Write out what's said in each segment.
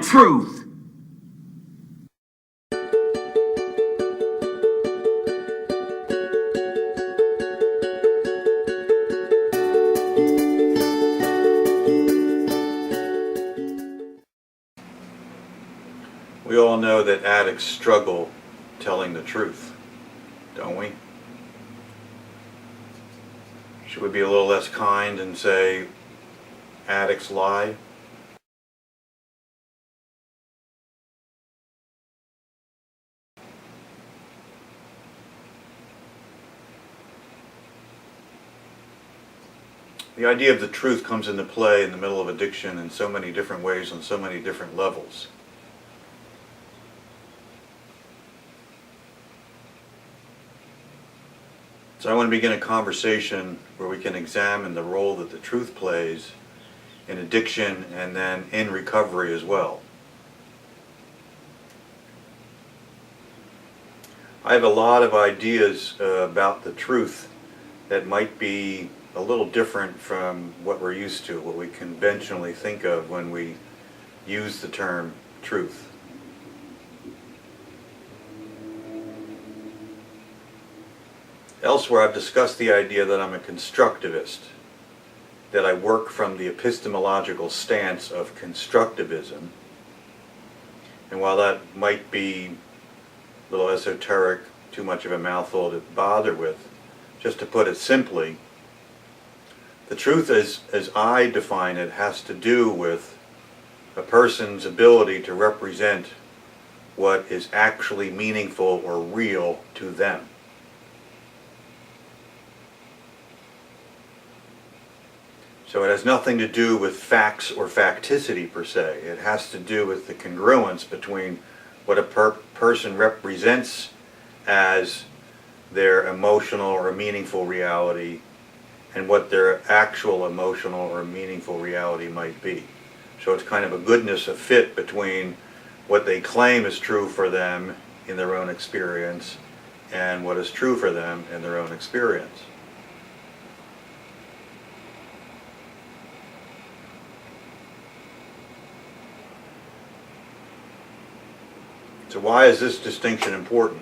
truth. We all know that addicts struggle telling the truth, don't we? Should we be a little less kind and say addicts lie? The idea of the truth comes into play in the middle of addiction in so many different ways on so many different levels. So I want to begin a conversation where we can examine the role that the truth plays in addiction and then in recovery as well. I have a lot of ideas about the truth that might be a little different from what we're used to, what we conventionally think of when we use the term truth. Elsewhere, I've discussed the idea that I'm a constructivist, that I work from the epistemological stance of constructivism. And while that might be a little esoteric, too much of a mouthful to bother with, just to put it simply, the truth as I define it has to do with a person's ability to represent what is actually meaningful or real to them. So it has nothing to do with facts or facticity per se. It has to do with the congruence between what a person represents as their emotional or meaningful reality and what their actual emotional or meaningful reality might be. So it's kind of a goodness, a fit between what they claim is true for them in their own experience and what is true for them in their own experience. So why is this distinction important?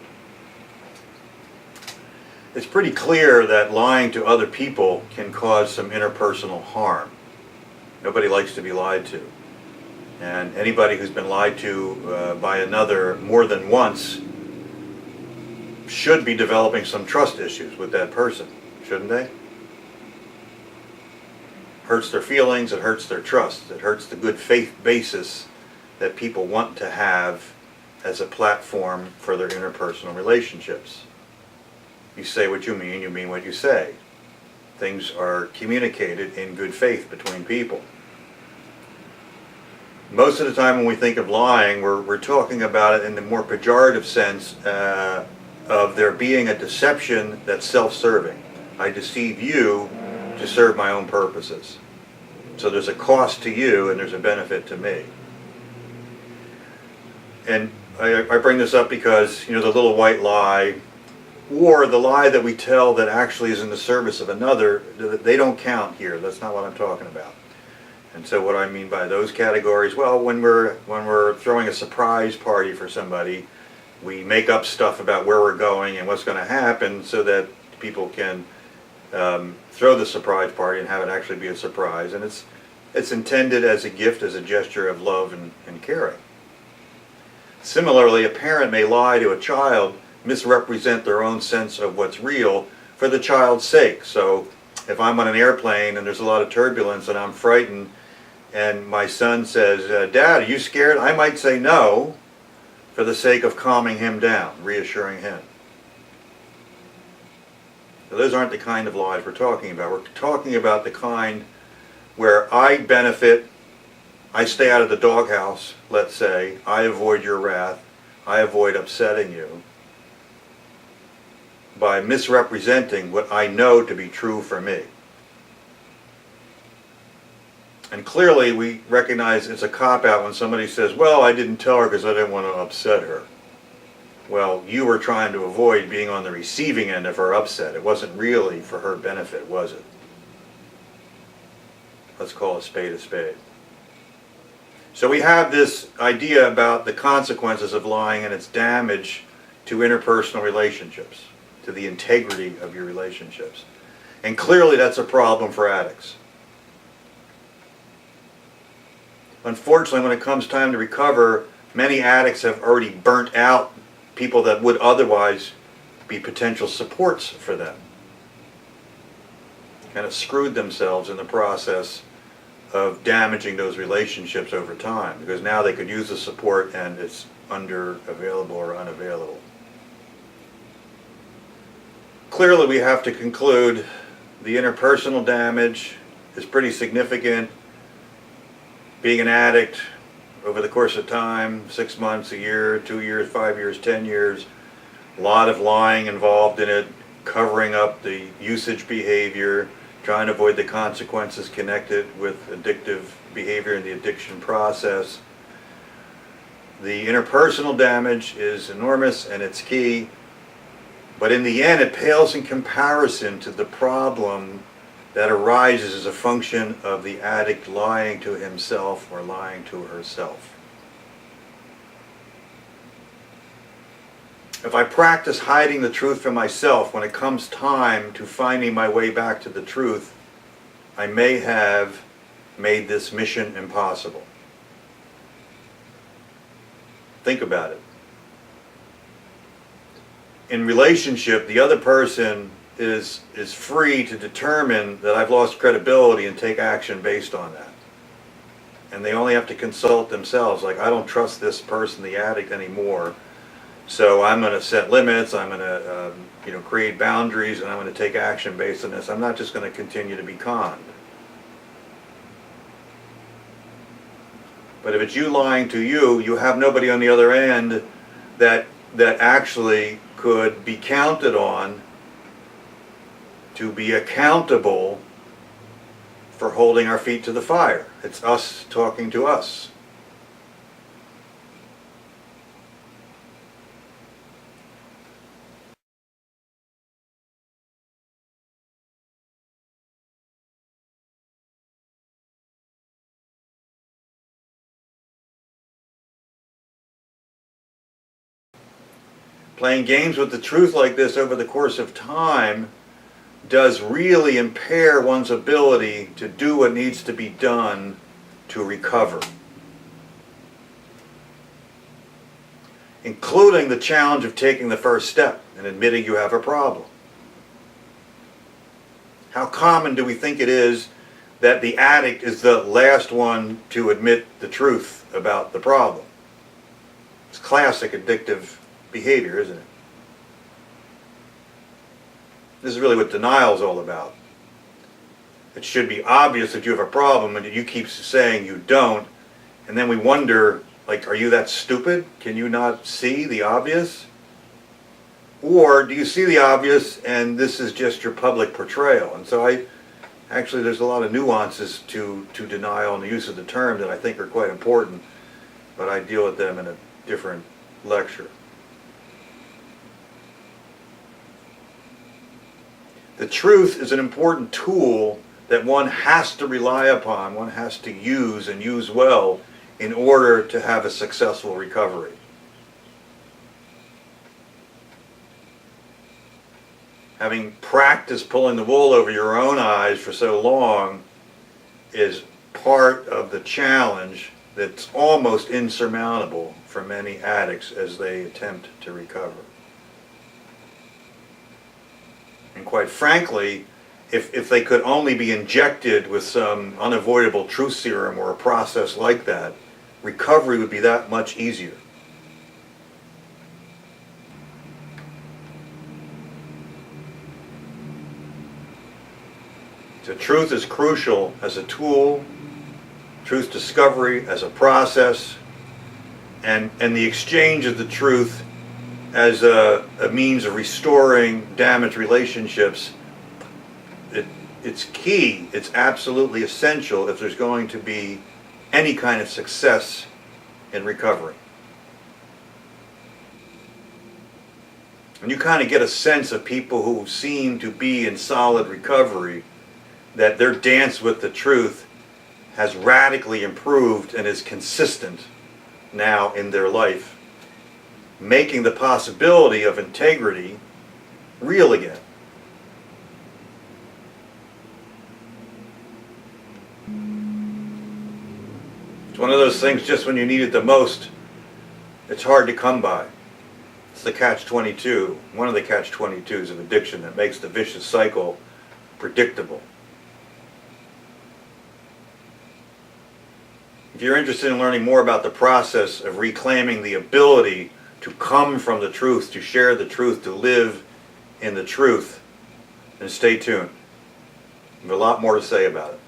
It's pretty clear that lying to other people can cause some interpersonal harm. Nobody likes to be lied to. And anybody who's been lied to by another more than once should be developing some trust issues with that person, shouldn't they? Hurts their feelings, it hurts their trust, it hurts the good faith basis that people want to have as a platform for their interpersonal relationships. You say what you mean what you say. Things are communicated in good faith between people. Most of the time when we think of lying, we're talking about it in the more pejorative sense of there being a deception that's self-serving. I deceive you to serve my own purposes. So there's a cost to you and there's a benefit to me. And I bring this up because, the little white lie, or the lie that we tell that actually is in the service of another, they don't count here. That's not what I'm talking about. And so what I mean by those categories, well, when we're throwing a surprise party for somebody, we make up stuff about where we're going and what's going to happen so that people can throw the surprise party and have it actually be a surprise. And it's intended as a gift, as a gesture of love and caring. Similarly, a parent may lie to a child, misrepresent their own sense of what's real for the child's sake. So if I'm on an airplane and there's a lot of turbulence and I'm frightened and my son says, Dad, are you scared? I might say no for the sake of calming him down, reassuring him. Now, those aren't the kind of lies we're talking about. We're talking about the kind where I benefit, I stay out of the doghouse, let's say, I avoid your wrath, I avoid upsetting you by misrepresenting what I know to be true for me. And clearly we recognize it's a cop-out when somebody says, well, I didn't tell her because I didn't want to upset her. Well, you were trying to avoid being on the receiving end of her upset. It wasn't really for her benefit, was it? Let's call a spade a spade. So we have this idea about the consequences of lying and its damage to interpersonal relationships, to the integrity of your relationships. And clearly that's a problem for addicts. Unfortunately, when it comes time to recover, many addicts have already burnt out people that would otherwise be potential supports for them. Kind of screwed themselves in the process of damaging those relationships over time, because now they could use the support and it's under-available or unavailable. Clearly we have to conclude the interpersonal damage is pretty significant. Being an addict over the course of time, 6 months, a year, 2 years, 5 years, 10 years, a lot of lying involved in it, covering up the usage behavior, trying to avoid the consequences connected with addictive behavior in the addiction process. The interpersonal damage is enormous and it's key, but in the end it pales in comparison to the problem that arises as a function of the addict lying to himself or lying to herself. If I practice hiding the truth from myself, when it comes time to finding my way back to the truth, I may have made this mission impossible. Think about it. In relationship, the other person is free to determine that I've lost credibility and take action based on that. And they only have to consult themselves, like, I don't trust this person, the addict, anymore. So I'm going to set limits, I'm going to create boundaries, and I'm going to take action based on this. I'm not just going to continue to be conned. But if it's you lying to you, you have nobody on the other end that actually could be counted on to be accountable for holding our feet to the fire. It's us talking to us. Playing games with the truth like this over the course of time does really impair one's ability to do what needs to be done to recover, including the challenge of taking the first step and admitting you have a problem. How common do we think it is that the addict is the last one to admit the truth about the problem? It's classic addictive behavior, isn't it? This is really what denial is all about. It should be obvious that you have a problem, and you keep saying you don't, and then we wonder, like, are you that stupid? Can you not see the obvious? Or do you see the obvious and this is just your public portrayal? And so actually there's a lot of nuances to denial and the use of the term that I think are quite important, but I deal with them in a different lecture. The truth is an important tool that one has to rely upon, one has to use and use well in order to have a successful recovery. Having practiced pulling the wool over your own eyes for so long is part of the challenge that's almost insurmountable for many addicts as they attempt to recover. And quite frankly, if they could only be injected with some unavoidable truth serum or a process like that, recovery would be that much easier. So truth is crucial as a tool, truth discovery as a process, and the exchange of the truth as a means of restoring damaged relationships. It's key, it's absolutely essential if there's going to be any kind of success in recovery. And you kind of get a sense of people who seem to be in solid recovery, that their dance with the truth has radically improved and is consistent now in their life, making the possibility of integrity real again. It's one of those things, just when you need it the most, it's hard to come by. It's the catch-22, one of the catch-22s of addiction that makes the vicious cycle predictable. If you're interested in learning more about the process of reclaiming the ability to come from the truth, to share the truth, to live in the truth, then stay tuned. I have a lot more to say about it.